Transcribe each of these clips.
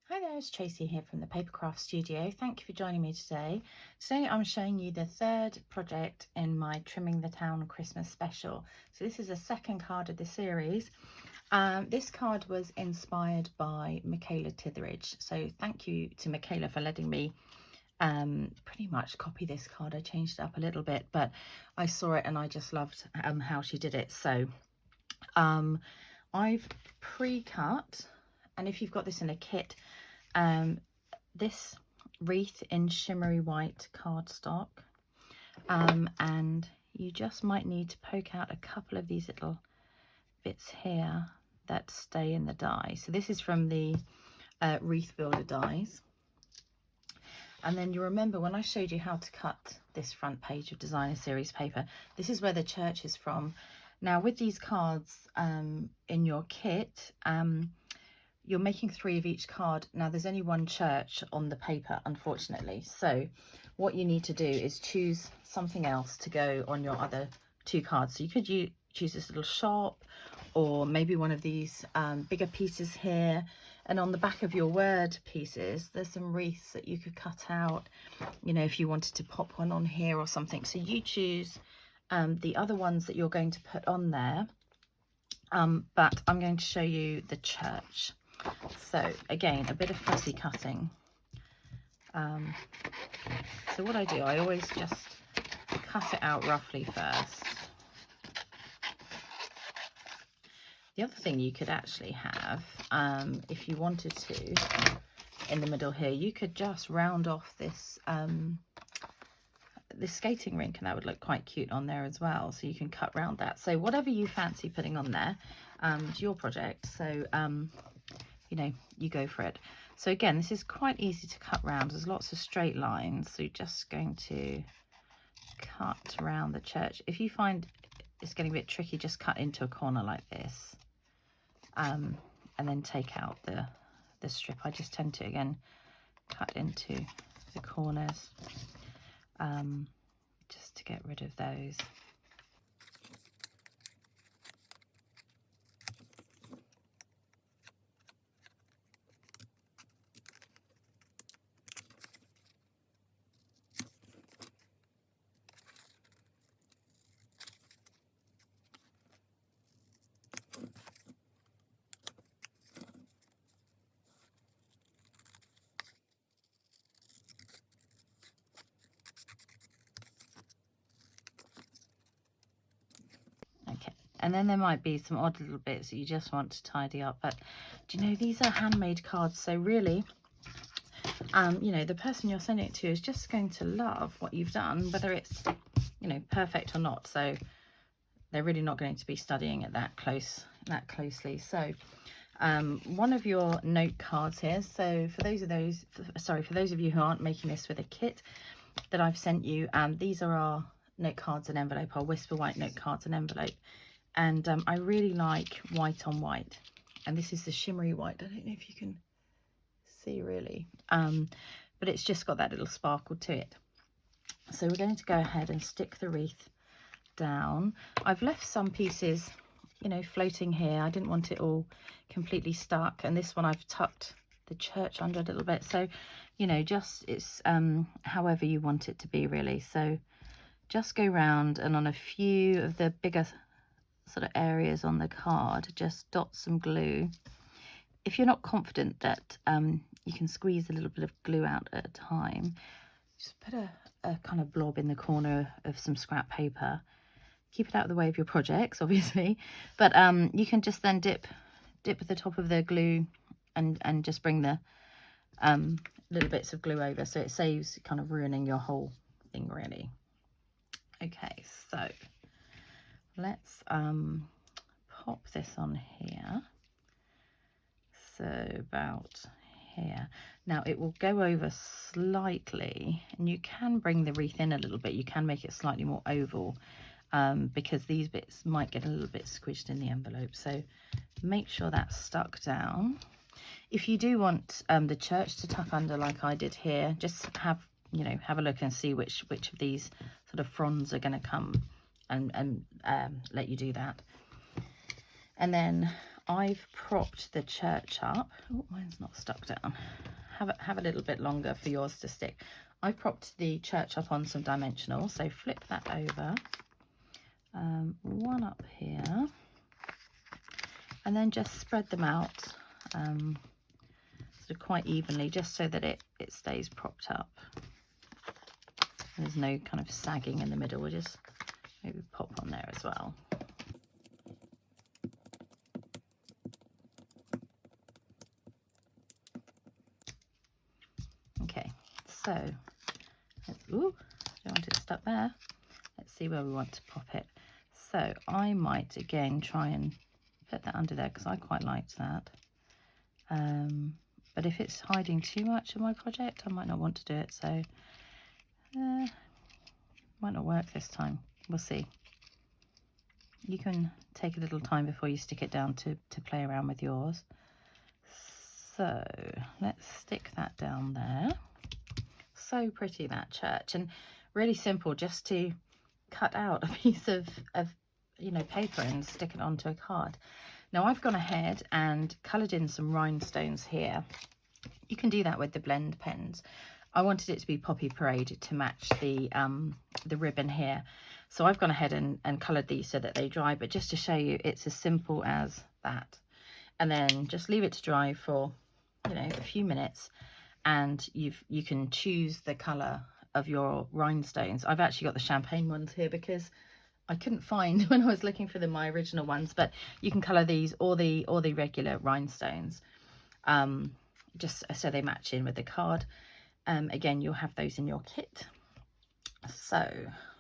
Hi there, it's Tracy here from the Papercraft Studio. Thank you for joining me today. Today I'm showing you the third project in my Trimming the Town Christmas special. So this is the second card of the series. This card was inspired by Michaela Titheridge. So thank you to Michaela for letting me pretty much copy this card. I changed it up a little bit, but I saw it and I just loved how she did it. So I've pre-cut, and if you've got this in a kit, this wreath in shimmery white cardstock, and you just might need to poke out a couple of these little bits here that stay in the die. So this is from the Wreath Builder dies. And then you remember when I showed you how to cut this front page of designer series paper, this is where the church is from. Now with these cards in your kit, you're making 3 of each card. Now there's only one church on the paper, unfortunately. So what you need to do is choose something else to go on your other 2 cards. So you could choose this little shop, or maybe one of these bigger pieces here. And on the back of your word pieces, there's some wreaths that you could cut out, you know, if you wanted to pop one on here or something. So you choose the other ones that you're going to put on there. But I'm going to show you the church. So again, a bit of fussy cutting. So what I do, I always just cut it out roughly first. The other thing you could actually have, if you wanted to, in the middle here, you could just round off this this skating rink, and that would look quite cute on there as well. So you can cut round that. So whatever you fancy putting on there, it's your project. So you know, you go for it. So again, this is quite easy to cut round. There's lots of straight lines. So you're just going to cut around the church. If you find it's getting a bit tricky, just cut into a corner like this, and then take out the strip. I just tend to, again, cut into the corners, just to get rid of those. Okay, and then there might be some odd little bits that you just want to tidy up, but do you know, these are handmade cards, so really, you know, the person you're sending it to is just going to love what you've done, whether it's, you know, perfect or not. So they're really not going to be studying it that closely. So one of your note cards here. So for those of you who aren't making this with a kit that I've sent you, these are our note cards and envelope, our Whisper White note cards and envelope. And I really like white on white, and this is the shimmery white. I don't know if you can see really, but it's just got that little sparkle to it. So we're going to go ahead and stick the wreath down. I've left some pieces, you know, floating here. I didn't want it all completely stuck, and this one I've tucked the church under a little bit. So, you know, just it's however you want it to be really. So just go round, and on a few of the bigger sort of areas on the card, just dot some glue. If you're not confident that you can squeeze a little bit of glue out at a time, just put a kind of blob in the corner of some scrap paper. Keep it out of the way of your projects, obviously, but you can just then dip the top of the glue and just bring the little bits of glue over, so it saves kind of ruining your whole thing really. Okay, so let's pop this on here. So about here. Now it will go over slightly, and you can bring the wreath in a little bit. You can make it slightly more oval, because these bits might get a little bit squished in the envelope. So make sure that's stuck down. If you do want the church to tuck under like I did here, just have a look and see which of these sort of fronds are going to come and let you do that. And then I've propped the church up. Oh, mine's not stuck down. Have a little bit longer for yours to stick. I've propped the church up on some dimensional, so flip that over. One up here, and then just spread them out sort of quite evenly, just so that it stays propped up. There's no kind of sagging in the middle. We'll just maybe pop on there as well. Okay, so ooh, don't want it stuck there. Let's see where we want to pop it. So I might again try and put that under there because I quite liked that. But if it's hiding too much of my project, I might not want to do it. So might not work this time. We'll see. You can take a little time before you stick it down to play around with yours. So let's stick that down there. So pretty, that church, and really simple, just to cut out a piece of you know, paper and stick it onto a card. Now I've gone ahead and coloured in some rhinestones here. You can do that with the blend pens. I wanted it to be Poppy Parade to match the ribbon here. So I've gone ahead and coloured these so that they dry, but just to show you, it's as simple as that. And then just leave it to dry for, you know, a few minutes, and you can choose the colour of your rhinestones. I've actually got the champagne ones here because I couldn't find when I was looking for my original ones, but you can colour these or the regular rhinestones, just so they match in with the card. Again, you'll have those in your kit. So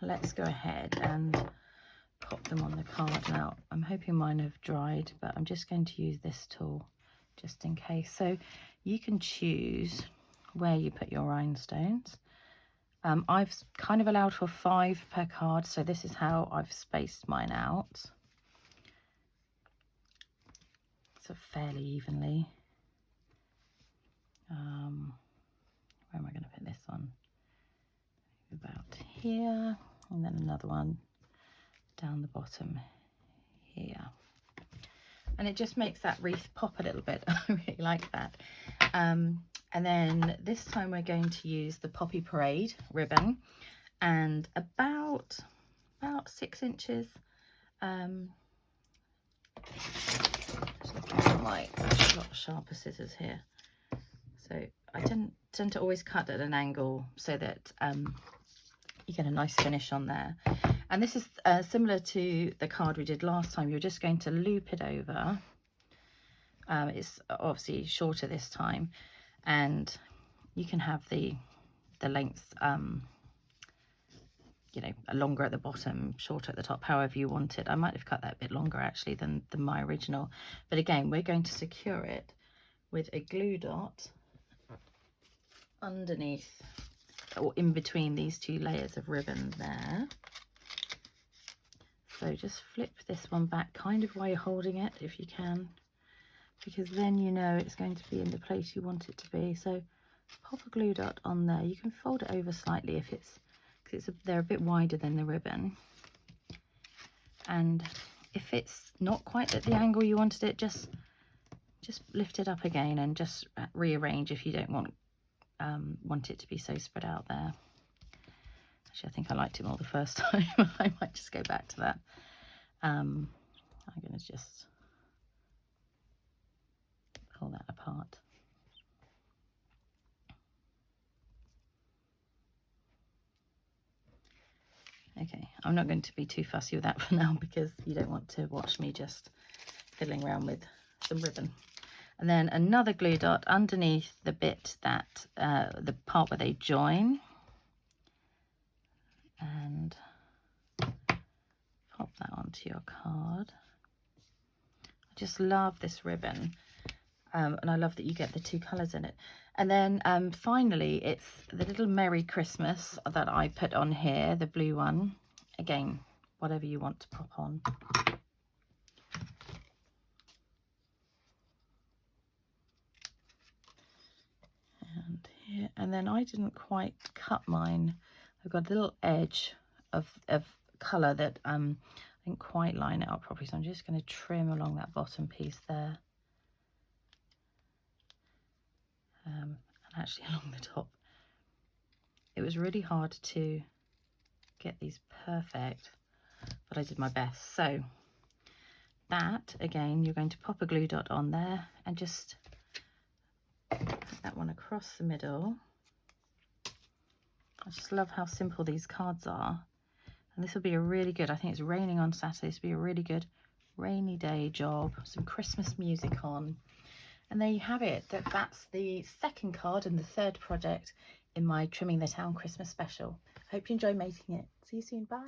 let's go ahead and pop them on the card now. I'm hoping mine have dried, but I'm just going to use this tool just in case. So you can choose where you put your rhinestones. I've kind of allowed for 5 per card, so this is how I've spaced mine out. So fairly evenly. Where am I going to put this one? About here, and then another one down the bottom here. And it just makes that wreath pop a little bit. I really like that. And then this time we're going to use the Poppy Parade ribbon, and about 6 inches. I've got sharper scissors here, so I tend to always cut at an angle so that you get a nice finish on there. And this is similar to the card we did last time. You're just going to loop it over. It's obviously shorter this time, and you can have the length, you know, longer at the bottom, shorter at the top, however you want it. I might have cut that a bit longer actually than my original, but again, we're going to secure it with a glue dot underneath or in between these 2 layers of ribbon there. So just flip this one back kind of while you're holding it if you can, because then you know it's going to be in the place you want it to be. So pop a glue dot on there. You can fold it over slightly if it's, because they're a bit wider than the ribbon. And if it's not quite at the angle you wanted it, just lift it up again and just rearrange if you don't want it to be so spread out there. Actually, I think I liked it more the first time. I might just go back to that. I'm going to just pull that apart. Okay, I'm not going to be too fussy with that for now because you don't want to watch me just fiddling around with some ribbon. And then another glue dot underneath the bit that, the part where they join. And pop that onto your card. I just love this ribbon, and I love that you get the 2 colours in it. And then finally, it's the little Merry Christmas that I put on here, the blue one. Again, whatever you want to pop on. And here, and then I didn't quite cut mine. I've got a little edge of colour that I didn't quite line it up properly, so I'm just going to trim along that bottom piece there. And actually along the top. It was really hard to get these perfect, but I did my best. So that, again, you're going to pop a glue dot on there and just put that one across the middle. I just love how simple these cards are. And this will be a really good, I think it's raining on Saturday, this will be a really good rainy day job. Some Christmas music on. And there you have it. That's the second card and the third project in my Trimming the Town Christmas special. Hope you enjoy making it. See you soon. Bye.